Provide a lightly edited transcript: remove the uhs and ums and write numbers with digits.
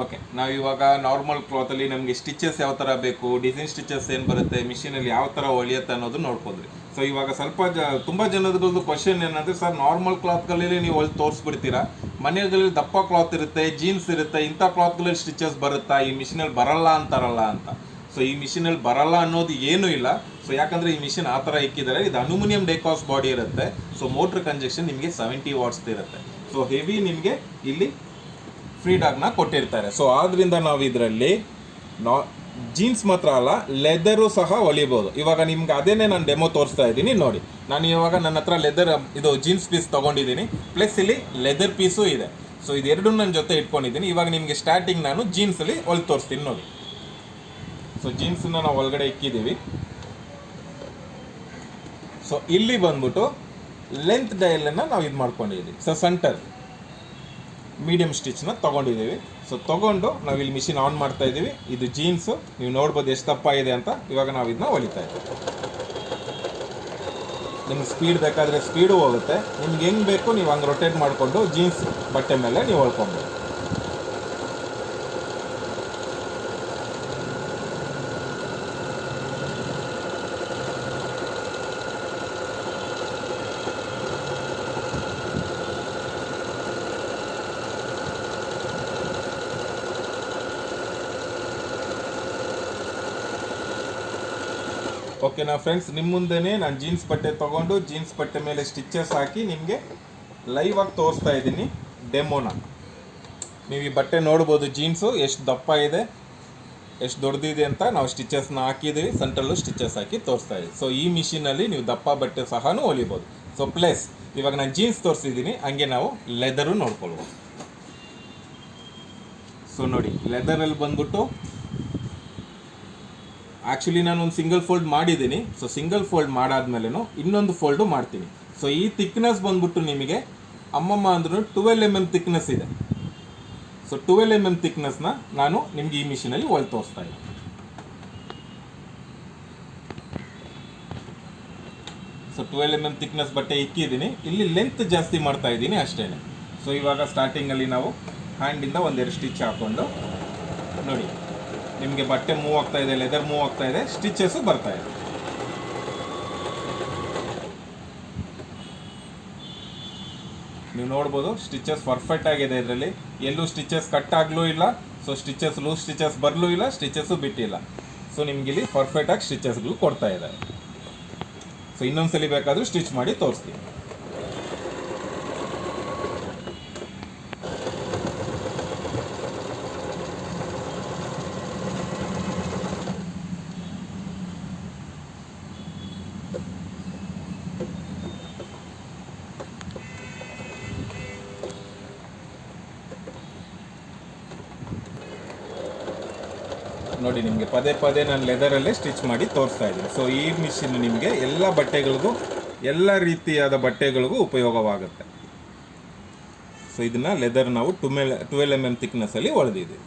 Okay, ನಾವು ಇವಾಗ normal ಕ್ಲಾತಲ್ಲಿ ನಮಗೆ ಸ್ಟಿಚಸ್ ಯಾವ ಥರ ಬೇಕು, ಡಿಸೈನ್ ಸ್ಟಿಚಸ್ ಏನು ಬರುತ್ತೆ, ಮಿಷಿನಲ್ಲಿ ಯಾವ ಥರ ಹೊಲಿಯುತ್ತೆ ಅನ್ನೋದು ನೋಡ್ಕೊಂಡ್ರಿ. ಸೊ ಇವಾಗ ಸ್ವಲ್ಪ ತುಂಬ ಜನರದ್ದು ಕ್ವಶನ್ ಏನಂದರೆ, ಸರ್ ನಾರ್ಮಲ್ ಕ್ಲಾತ್ಗಳಲ್ಲಿ ನೀವು ಹೊಲಿದು ತೋರಿಸ್ಬಿಡ್ತೀರಾ, ಮನೆಗಳಲ್ಲಿ ದಪ್ಪ ಕ್ಲಾತ್ ಇರುತ್ತೆ, ಜೀನ್ಸ್ ಇರುತ್ತೆ, ಇಂಥ ಕ್ಲಾತ್ಗಳಲ್ಲಿ ಸ್ಟಿಚಸ್ ಬರುತ್ತಾ, ಈ ಮಿಷಿನಲ್ಲಿ ಬರಲ್ಲ ಅಂತಾರಲ್ಲ ಅಂತ. ಸೊ ಈ ಮಿಷಿನಲ್ಲಿ ಬರಲ್ಲ ಅನ್ನೋದು ಏನೂ ಇಲ್ಲ. ಸೊ ಯಾಕಂದರೆ ಈ ಮಿಷಿನ್ ಆ ಥರ ಇಕ್ಕಿದ್ದಾರೆ, ಇದು ಅಲ್ಯೂಮಿನಿಯಂ ಡೈಕಾಸ್ಟ್ ಬಾಡಿ ಇರುತ್ತೆ. ಸೊ ಮೋಟ್ರ್ ಕಂಜೆಕ್ಷನ್ ನಿಮಗೆ 70 ವಾಟ್ಸ್ ಇರುತ್ತೆ. ಸೊ ಹೆವಿ ನಿಮಗೆ ಇಲ್ಲಿ ಫ್ರೀಡಾಗ್ನ ಕೊಟ್ಟಿರ್ತಾರೆ. ಸೊ ಆದ್ದರಿಂದ ನಾವು ಇದರಲ್ಲಿ ಜೀನ್ಸ್ ಮಾತ್ರ ಅಲ್ಲ, ಲೆದರು ಸಹ ಹೊಲಿಬೋದು. ಇವಾಗ ನಿಮ್ಗೆ ಅದೇನೇ ನಾನು ಡೆಮೋ ತೋರಿಸ್ತಾ ಇದ್ದೀನಿ ನೋಡಿ. ನಾನು ಇವಾಗ ನನ್ನ ಹತ್ರ ಲೆದರ್ ಇದು ಜೀನ್ಸ್ ಪೀಸ್ ತೊಗೊಂಡಿದ್ದೀನಿ, ಪ್ಲಸ್ ಇಲ್ಲಿ ಲೆದರ್ ಪೀಸು ಇದೆ. ಸೊ ಇದೆರಡು ನನ್ನ ಜೊತೆ ಇಟ್ಕೊಂಡಿದ್ದೀನಿ. ಇವಾಗ ನಿಮಗೆ ಸ್ಟಾರ್ಟಿಂಗ್ ನಾನು ಜೀನ್ಸಲ್ಲಿ ಹೊಲಿದು ತೋರಿಸ್ತೀನಿ ನೋಡಿ. ಸೊ ಜೀನ್ಸನ್ನ ನಾವು ಒಳಗಡೆ ಇಕ್ಕಿದ್ದೀವಿ. ಸೊ ಇಲ್ಲಿ ಬಂದ್ಬಿಟ್ಟು ಲೆಂತ್ ಡಯಲನ್ನು ನಾವು ಇದು ಮಾಡ್ಕೊಂಡಿದ್ದೀವಿ. ಸೊ ಸೆಂಟರ್ ಮೀಡಿಯಮ್ ಸ್ಟಿಚ್ನ ತೊಗೊಂಡಿದ್ದೀವಿ. ಸೊ ತೊಗೊಂಡು ನಾವು ಇಲ್ಲಿ ಮಿಷಿನ್ ಆನ್ ಮಾಡ್ತಾ ಇದ್ದೀವಿ. ಇದು ಜೀನ್ಸು, ನೀವು ನೋಡ್ಬೋದು ಎಷ್ಟು ದಪ್ಪ ಇದೆ ಅಂತ. ಇವಾಗ ನಾವು ಇದನ್ನ ಹೊಲಿತಾ ಇದ್ದೀವಿ. ನಿಮ್ಗೆ ಸ್ಪೀಡ್ ಬೇಕಾದರೆ ಸ್ಪೀಡು ಹೋಗುತ್ತೆ, ನಿಮ್ಗೆ ಹೆಂಗೆ ಬೇಕು ನೀವು ಹಂಗೆ ರೊಟೇಟ್ ಮಾಡಿಕೊಂಡು ಜೀನ್ಸ್ ಬಟ್ಟೆ ಮೇಲೆ ನೀವು ಹೊಲ್ಕೊಬೋದು. ಓಕೆನಾ ಫ್ರೆಂಡ್ಸ್, ನಿಮ್ಮ ಮುಂದೆನೇ ನಾನು ಜೀನ್ಸ್ ಬಟ್ಟೆ ತೊಗೊಂಡು ಜೀನ್ಸ್ ಬಟ್ಟೆ ಮೇಲೆ ಸ್ಟಿಚಸ್ ಹಾಕಿ ನಿಮಗೆ ಲೈವ್ ಆಗಿ ತೋರಿಸ್ತಾ ಇದ್ದೀನಿ ಡೆಮೋನ. ನೀವು ಈ ಬಟ್ಟೆ ನೋಡ್ಬೋದು, ಜೀನ್ಸು ಎಷ್ಟು ದಪ್ಪ ಇದೆ, ಎಷ್ಟು ದೊಡ್ಡದಿದೆ ಅಂತ ನಾವು ಸ್ಟಿಚಸ್ನ ಹಾಕಿದ್ದೀವಿ. ಸೆಂಟ್ರಲ್ಲು ಸ್ಟಿಚಸ್ ಹಾಕಿ ತೋರಿಸ್ತಾ ಇದ್ದೀವಿ. ಸೊ ಈ ಮಿಷಿನಲ್ಲಿ ನೀವು ದಪ್ಪ ಬಟ್ಟೆ ಸಹ ಹೊಲಿಬೋದು. ಸೊ ಪ್ಲಸ್ ಇವಾಗ ನಾನು ಜೀನ್ಸ್ ತೋರಿಸಿದ್ದೀನಿ, ಹಂಗೆ ನಾವು ಲೆದರು ನೋಡ್ಕೊಳ್ಬೋದು. ಸೊ ನೋಡಿ, ಲೆದರಲ್ಲಿ ಬಂದ್ಬಿಟ್ಟು ಆ್ಯಕ್ಚುಲಿ ನಾನು ಒಂದು ಸಿಂಗಲ್ ಫೋಲ್ಡ್ ಮಾಡಿದ್ದೀನಿ. ಸೊ ಸಿಂಗಲ್ ಫೋಲ್ಡ್ ಮಾಡಾದ್ಮೇಲೆ ಇನ್ನೊಂದು ಫೋಲ್ಡು ಮಾಡ್ತೀನಿ. ಸೊ ಈ ಥಿಕ್ನೆಸ್ ಬಂದ್ಬಿಟ್ಟು ನಿಮಗೆ ಅಮ್ಮಮ್ಮ ಅಂದ್ರೂ 12 mm ಥಿಕ್ನೆಸ್ ಇದೆ. ಸೊ 12 mm ಥಿಕ್ನೆಸ್ನ ನಾನು ನಿಮ್ಗೆ ಈ ಮಿಷಿನಲ್ಲಿ ಹೊಲಿದು ತೋರಿಸ್ತಾ ಇದ್ದೀನಿ. ಸೊ 12 mm ಥಿಕ್ನೆಸ್ ಬಟ್ಟೆ ಇಕ್ಕಿದ್ದೀನಿ. ಇಲ್ಲಿ ಲೆಂತ್ ಜಾಸ್ತಿ ಮಾಡ್ತಾ ಇದ್ದೀನಿ ಅಷ್ಟೇ. ಸೊ ಇವಾಗ ಸ್ಟಾರ್ಟಿಂಗಲ್ಲಿ ನಾವು ಹ್ಯಾಂಡಿಂದ ಒಂದೆರಡು ಸ್ಟಿಚ್ ಹಾಕ್ಕೊಂಡು ನೋಡಿ, ನಿಮಗೆ ಬಟ್ಟೆ ಮೂವ್ ಆಗ್ತಾ ಇದೆ, ಲೆದರ್ ಮೂವ್ ಆಗ್ತಾ ಇದೆ, ಸ್ಟಿಚಸ್ಸು ಬರ್ತಾ ಇದೆ. ನೀವು ನೋಡ್ಬೋದು ಸ್ಟಿಚಸ್ ಪರ್ಫೆಕ್ಟ್ ಆಗಿದೆ. ಇದರಲ್ಲಿ ಎಲ್ಲೂ ಸ್ಟಿಚಸ್ ಕಟ್ ಆಗಲೂ ಇಲ್ಲ. ಸೊ ಸ್ಟಿಚಸ್ ಲೂಸ್ ಸ್ಟಿಚಸ್ ಬರಲೂ ಇಲ್ಲ, ಸ್ಟಿಚಸ್ಸು ಬಿಟ್ಟಿಲ್ಲ. ಸೊ ನಿಮ್ಗಿಲ್ಲಿ ಪರ್ಫೆಕ್ಟಾಗಿ ಸ್ಟಿಚಸ್ಗಳು ಕೊಡ್ತಾ ಇದ್ದಾರೆ. ಸೊ ಇನ್ನೊಂದ್ಸಲಿ ಬೇಕಾದರೂ ಸ್ಟಿಚ್ ಮಾಡಿ ತೋರಿಸ್ತೀನಿ. ನೋಡಿ, ನಿಮಗೆ ಪದೇ ಪದೇ ನಾನು ಲೆದರಲ್ಲೇ ಸ್ಟಿಚ್ ಮಾಡಿ ತೋರಿಸ್ತಾ ಇದ್ದೀನಿ. ಸೊ ಈ ಮಿಷಿನ್ ನಿಮಗೆ ಎಲ್ಲ ಬಟ್ಟೆಗಳಿಗೂ, ಎಲ್ಲ ರೀತಿಯಾದ ಬಟ್ಟೆಗಳಿಗೂ ಉಪಯೋಗವಾಗುತ್ತೆ. ಸೊ ಇದನ್ನು ಲೆದರ್ ನಾವು 12 mm ಥಿಕ್ನೆಸ್ಸಲ್ಲಿ ಹೊಳೆದಿದ್ದೀವಿ.